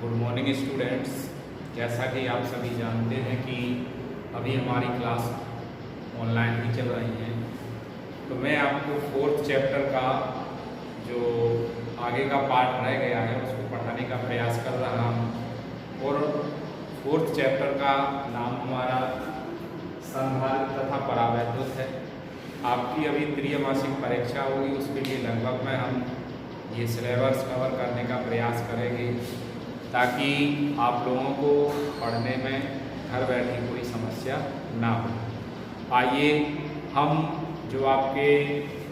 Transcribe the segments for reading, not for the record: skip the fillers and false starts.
Good morning students. जैसा कि आप सभी जानते हैं कि अभी हमारी क्लास ऑनलाइन ही चल रही हैं, तो मैं आपको फोर्थ चैप्टर का जो आगे का पार्ट रह गया है उसको पढ़ाने का प्रयास कर रहा हूँ। और फोर्थ चैप्टर का नाम हमारा संधारित्र तथा परावैद्युत है। आपकी अभी त्रैमासिक परीक्षा होगी, उसके लिए लगभग में हम ये सिलेबस कवर करने का प्रयास करेंगे ताकि आप लोगों को पढ़ने में घर बैठे कोई समस्या ना हो। आइए हम जो आपके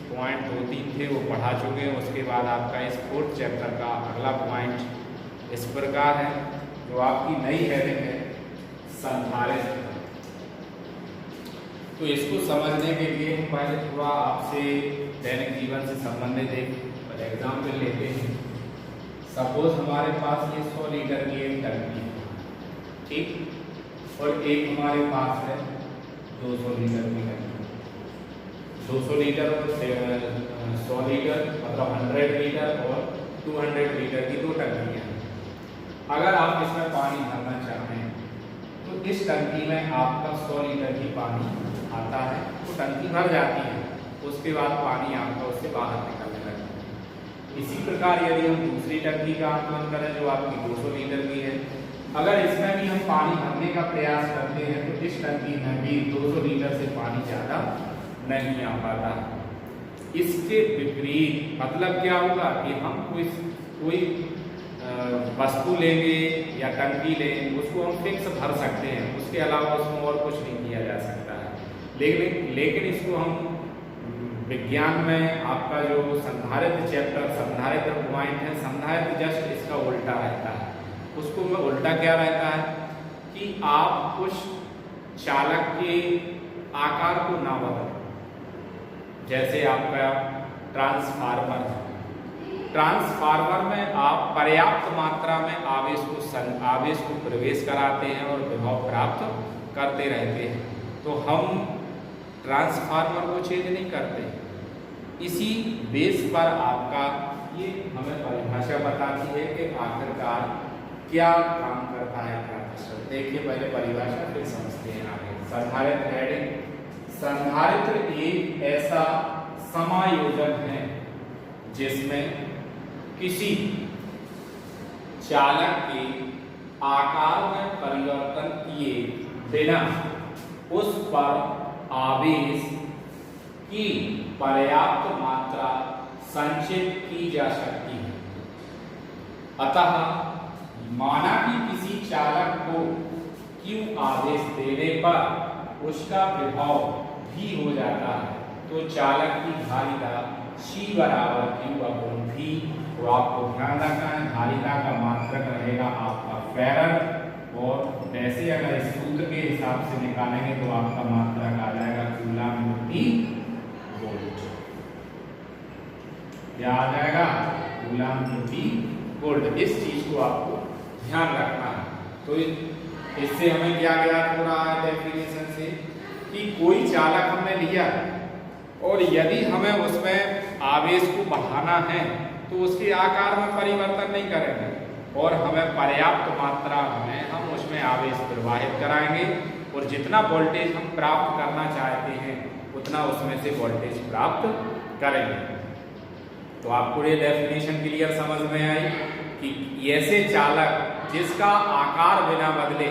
पॉइंट 2-3 थे वो पढ़ा चुके हैं। उसके बाद आपका इस फोर्थ चैप्टर का अगला पॉइंट इस प्रकार है, जो आपकी नई हेडिंग है संधारित्र। तो इसको समझने के लिए हम पहले थोड़ा आपसे दैनिक जीवन से संबंधित एक एग्जाम्पल लेते हैं। सपोज हमारे पास ये 100 लीटर की एक टंकी है, ठीक, और एक हमारे पास है 200 लीटर की टंकी। 200 लीटर और 100 लीटर मतलब 100 लीटर और 200 लीटर की दो टंकियाँ हैं। अगर आप इसमें पानी भरना चाहें तो इस टंकी में आपका 100 लीटर की पानी आता है, तो टंकी भर जाती है, उसके बाद पानी आपका उससे बाहर निकलने लगता है। इसी प्रकार यदि हम दूसरी टंकी का आकलन करें जो आपकी 200 लीटर की है, अगर इसमें भी हम पानी भरने का प्रयास करते हैं तो इस टंकी में भी 200 लीटर से पानी ज़्यादा नहीं आ पाता। इसके विपरीत मतलब क्या होगा कि हम कोई वस्तु लेंगे या टंकी लें, उसको हम फिक्स भर सकते हैं, उसके अलावा उसमें और कुछ नहीं किया जा सकता है। लेकिन इसको हम विज्ञान में आपका जो संधारित्र चैप्टर संधारित्र पॉइंट है, संधारित्र जस्ट इसका उल्टा रहता है। उसको में उल्टा क्या रहता है कि आप उस चालक के आकार को ना बदलें। जैसे आपका ट्रांसफार्मर है, ट्रांसफार्मर में आप पर्याप्त मात्रा में आवेश को प्रवेश कराते हैं और विभव प्राप्त करते रहते हैं, तो हम ट्रांसफार्मर को चेंज नहीं करते। इसी बेस पर आपका ये हमें परिभाषा बताती है कि आखिरकार क्या काम करता है ट्रांजिस्टर। देखिए पहले परिभाषा फिर समझते हैं आगे। संधारित्र हेडिंग, संधारित्र एक ऐसा समायोजन है जिसमें किसी चालक के आकार में परिवर्तन किए बिना उस पर आवेश की पर्याप्त मात्रा संचित की जा सकती है। अतः माना कि किसी चालक को Q आवेश देने पर उसका विभव V हो जाता है, तो चालक की धारिता C बराबर Q/V। तो आपको ध्यान रखना है धारिता का मात्रक रहेगा आपका फैरड, और वैसे अगर इस सूत्र के हिसाब से निकालेंगे तो आपका मात्रक आ जाएगा कूलम प्रति वोल्ट। क्या आ जाएगा? कूलम प्रति वोल्ट। इस चीज को आपको ध्यान रखना है। तो इससे हमें क्या ज्ञात हो रहा है डेफिनेशन से कि कोई चालक हमने लिया और यदि हमें उसमें आवेश को बढ़ाना है तो उसके आकार में परिवर्तन नहीं करेंगे और हमें पर्याप्त मात्रा में हम उसमें आवेश प्रवाहित कराएंगे, और जितना वोल्टेज हम प्राप्त करना चाहते हैं उतना उसमें से वोल्टेज प्राप्त करेंगे। तो आपको ये डेफिनेशन क्लियर समझ में आई कि ऐसे चालक जिसका आकार बिना बदले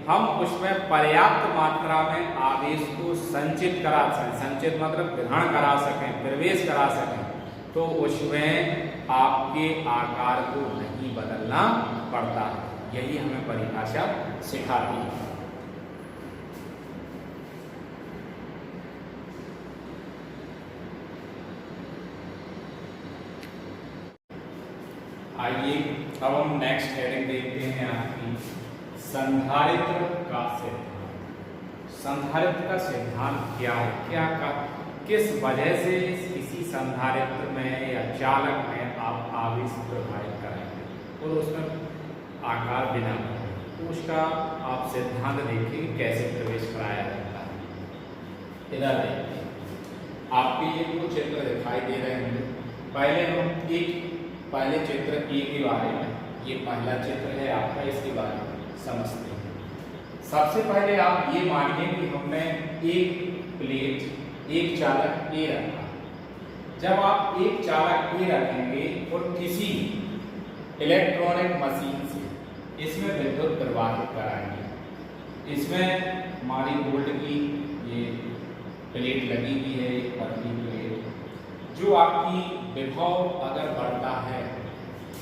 हम उसमें पर्याप्त मात्रा में आवेश को संचित करा सकें, संचित मतलब ग्रहण करा सकें, प्रवेश करा सकें, तो उसमें आपके आकार को नहीं बदलना पड़ता है। यही हमें परिभाषा सिखाती है। आइए अब हम नेक्स्ट हेडिंग देखते हैं आपकी संधारित्र का सिद्धांत। संधारित्र का सिद्धांत क्या है, किस वजह से किसी संधारित्र में या चालक में आप आवेश प्रवाहित करेंगे और उसमें आकार बिना बदले, तो उसका आप सिद्धांत देखिए कैसे प्रवेश कराया जाता है। इधर देखिए आपके ये दो चित्र दिखाई दे रहे हैं। पहले हम पहले चित्र ए के बारे में ये पहला चित्र है आपका, इसके बारे में समझते हैं। सबसे पहले आप ये मानिए कि हमने एक प्लेट, एक चालक ए रखा। जब आप एक चालक ए रखेंगे और किसी इलेक्ट्रॉनिक मशीन से इसमें विद्युत प्रवाहित कराएंगे, इसमें हमारी गोल्ड की ये प्लेट लगी हुई है, एक पतली प्लेट, जो आपकी विभव अगर बढ़ता है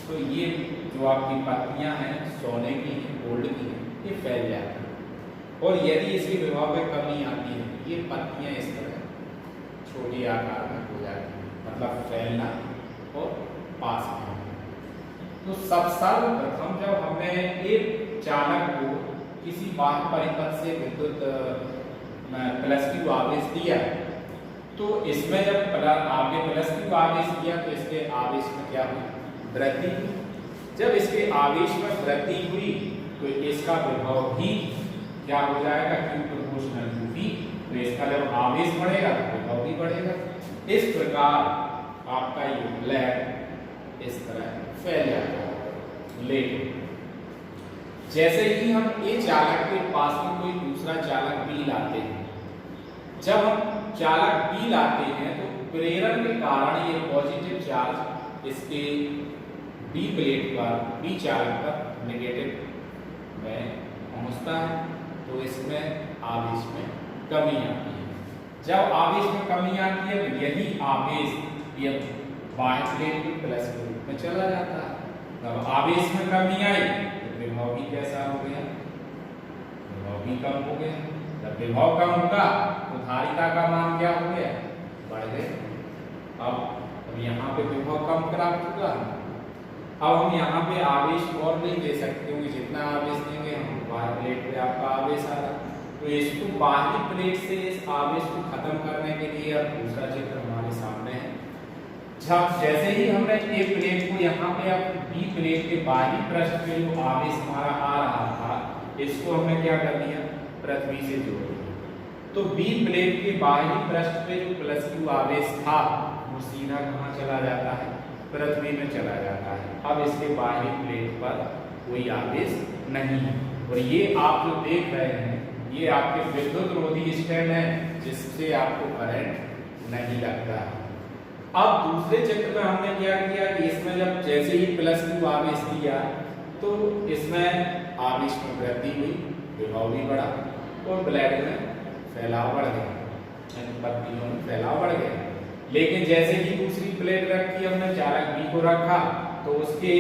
तो ये जो आपकी पत्तियां हैं सोने की हैं, गोल्ड की हैं, ये फैल जाती हैं। और यदि इसकी विभव में कमी आती है, ये पत्तियां इस तरह छोटी आकार में हो जाती हैं, मतलब फैलना और पास में। तो सर्वप्रथम जब हमने एक चालक को किसी बाह्य परिपथ से विद्युत प्लस क्यू आवेश दिया, तो इसमें जब आपने प्लस क्यू आवेश दिया तो इसके आवेश में क्या हुई? वृद्धि। जब इसके आवेश में वृद्धि हुई तो इसका विभव भी क्या हो जाएगा? Q proportional to V. तो इसका जब आवेश बढ़ेगा तो विभव भी बढ़ेगा। इस प्रकार आपका ये ब्लैक इस तरह फैल जाता है। लेकिन जैसे ही हम ए चालक के पास में कोई दूसरा चालक बी लाते हैं, जब हम चालक बी लाते हैं तो प्रेरण के कारण ये पॉजिटिव चार्ज इसके बी प्लेट पर, बी चालक पर नेगेटिव में पहुंचता है, तो इसमें आवेश में कमी आती है। जब आवेश में कमी आती है तो यही आवेश ये बाह्य प्लेट के प्लस के रूप में चला जाता है। जब आवेश में कमी आई तो विभव भी कैसा हो गया? विभव भी कम हो गया। जब विभव कम होगा तो धारिता का मान क्या हो गया? बढ़ गया। अब यहाँ पे विभव कम प्राप्त हुआ। अब हम यहाँ पे आवेश और नहीं दे सकते, क्योंकि जितना आवेश देंगे हम बाह्य प्लेट पे आपका आवेश आ रहा है, तो इसको बाह्य प्लेट से इस आवेश को खत्म करने के लिए अब दूसरा चित्र हमारे सामने है। जैसे ही हमने ए प्लेट को यहाँ पे अब बी प्लेट के बाहरी पृष्ठ पे जो आवेश हमारा आ रहा था, इसको हमने क्या कर दिया? पृथ्वी से जोड़ दिया। तो बी प्लेट के बाहरी पृष्ठ पे जो प्लस क्यू आवेश था वो सीधा कहाँ चला जाता है? पृथ्वी में चला जाता है। अब इसके बाहरी प्लेट पर कोई आवेश नहीं है। और ये आप जो देख रहे हैं ये आपके विद्युत रोधी स्टैंड है, जिससे आपको करंट नहीं लगता है। अब दूसरे चित्र में हमने क्या किया कि इसमें जब जैसे ही प्लस क्यू आवेश दिया तो इसमें आवेश में वृद्धि हुई, विभव भी बढ़ा और ब्लैक में फैलाव बढ़ गया, पत्तियों में फैलाव बढ़ गया। लेकिन जैसे ही दूसरी प्लेट रखी हमने, चालक बी को रखा, तो उसके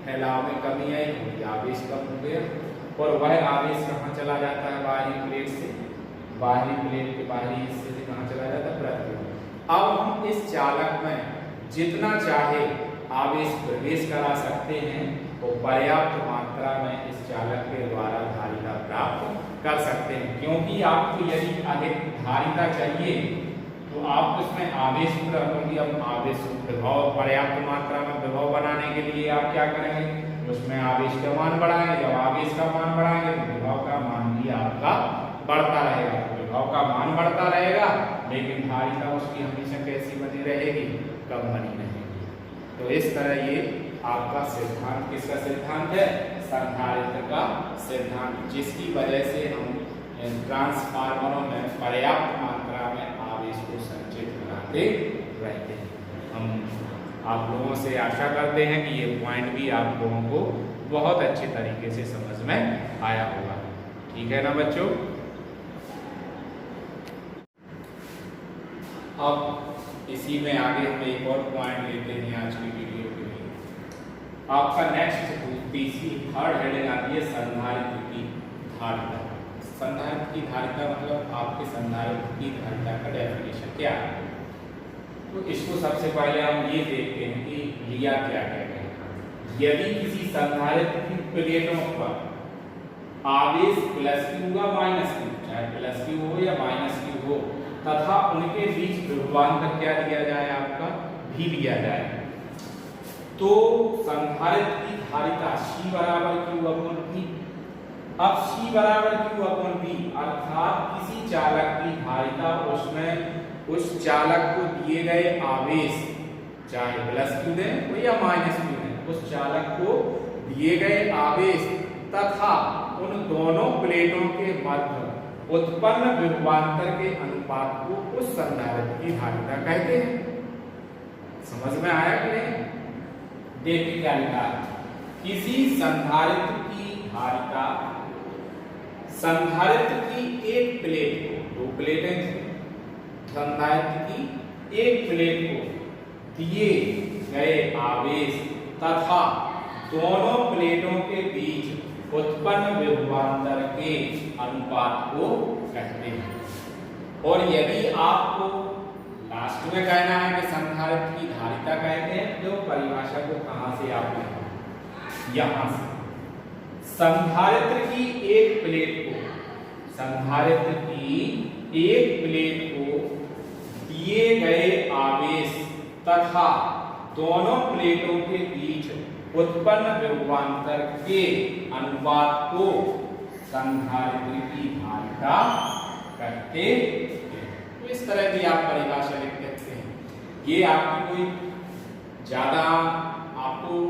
फैलाव में कमी आई, क्योंकि आवेश कम हो गया। और वह आवेश कहाँ चला जाता है? बाहरी प्लेट से, बाहरी प्लेट के बाहरी हिस्से से कहाँ चला जाता है? पृथ्वी। अब हम इस चालक में जितना चाहे आवेश प्रवेश करा सकते हैं और पर्याप्त मात्रा में इस चालक के द्वारा धारिता प्राप्त कर सकते हैं। क्योंकि आपको यदि अधिक धारिता चाहिए तो आप उसमें आवेश होंगे। अब आवेश विभव, पर्याप्त मात्रा में विभव बनाने के लिए आप क्या करेंगे? उसमें आवेश का मान बढ़ाएंगे। जब आवेश का मान बढ़ाएंगे तो विभव का मान भी आपका बढ़ता रहेगा। विभव का मान बढ़ता रहेगा, लेकिन धारिता उसकी हमेशा कैसी बनी रहेगी? कम बनी रहेगी। तो इस तरह ये आपका सिद्धांत किसका सिद्धांत है? संधारित्र का सिद्धांत, जिसकी वजह से हम ट्रांसफार्मरों में पर्याप्त मात्रा में आवेश को संचित कराते रहते हैं। हम आप लोगों से आशा करते हैं कि ये पॉइंट भी आप लोगों को बहुत अच्छे तरीके से समझ में आया होगा। ठीक है ना बच्चों? अब इसी में आगे हम एक और पॉइंट लेते हैं आज की वीडियो के लिए। आपका नेक्स्ट तीसरी थर्ड हेडिंग आती है संधारित्र की धारिता। संधारित्र की धारिता मतलब आपके संधारित्र की धारिता का डेफिनेशन क्या है? तो इसको सबसे पहले हम ये देखते हैं कि लिया क्या कहते हैं। यदि किसी संधारित्र की प्लेटों पर आवेश प्लस क्यू या माइनस क्यू, चाहे प्लस क्यू हो या माइनस क्यू हो, तथा उनके बीच विभवांतर क्या दिया जाए? आपका भी दिया जाए, तो संधारित्र की धारिता C बराबर Q अपॉन V। अब C बराबर Q अपॉन V अर्थात किसी चालक की धारिता उसमें उस चालक को दिए गए आवेश, चाहे प्लस क्यू दें या माइनस क्यू दें, उस चालक को दिए गए आवेश तथा उन दोनों प्लेटों के मध्य उत्पन्न विभवांतर के अनुपात को उस संधारित्र की धारिता कहते हैं। समझ में आया कि नहीं? देखिए क्या लिखा है, किसी संधारित्र की धारिता, संधारित्र की एक प्लेट को, दो प्लेटें थी, संधारित्र की एक प्लेट को दिए गए आवेश तथा दोनों प्लेटों के बीच उत्पन्न विभवांतर के अनुपात को कहते हैं। और यदि आपको लास्ट में कहना है कि संधारित्र की धारिता कहते हैं, तो परिभाषा को कहां से आप लेंगे? यहां से। संधारित्र की एक प्लेट को, संधारित्र की एक प्लेट को दिए गए आवेश तथा दोनों प्लेटों के बीच उत्पन्न विभवांतर के अनुपात को संधारित्र की धारिता कहते हैं। तो इस तरह की आप परिभाषा लिख सकते हैं। ये आपकी कोई ज्यादा आपको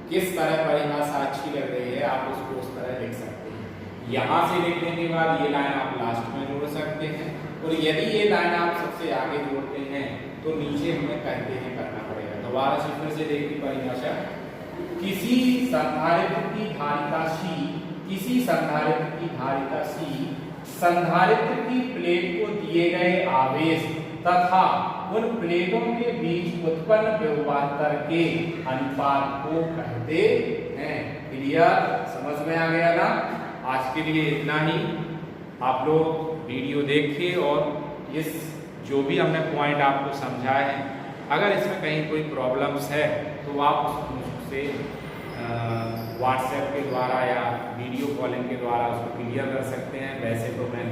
किस तरह परिभाषा अच्छी लग रही है, आप उसको उस तरह लिख सकते हैं। यहां से लिखने के बाद ये लाइन आप लास्ट में जोड़ सकते हैं, और यदि ये लाइन आप सबसे आगे जोड़ते हैं तो नीचे हमें कहते हैं करना पड़ेगा। दोबारा से फिर से देखिए परिभाषा, किसी संधारित्र की धारिता C, किसी संधारित्र की धारिता C संधारित्र की प्लेट को दिए गए आवेश तथा उन प्लेटों के बीच उत्पन्न विभवांतर के अनुपात को कहते हैं। क्लियर? समझ में आ गया ना? आज के लिए इतना ही। आप लोग वीडियो देखिए और इस जो भी हमने पॉइंट आपको समझाए हैं, अगर इसमें कहीं कोई प्रॉब्लम्स है तो आप उससे व्हाट्सएप के द्वारा या वीडियो कॉलिंग के द्वारा उसको क्लियर कर सकते हैं। वैसे तो मैं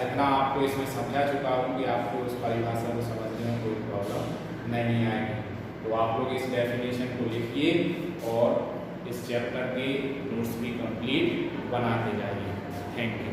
इतना आपको इसमें समझा चुका हूँ कि आपको उस परिभाषा को समझने में कोई प्रॉब्लम नहीं आएगी। तो आप लोग इस डेफिनेशन को लिखिए और इस चैप्टर के नोट्स भी कंप्लीट बनाते जाइए। Thank you.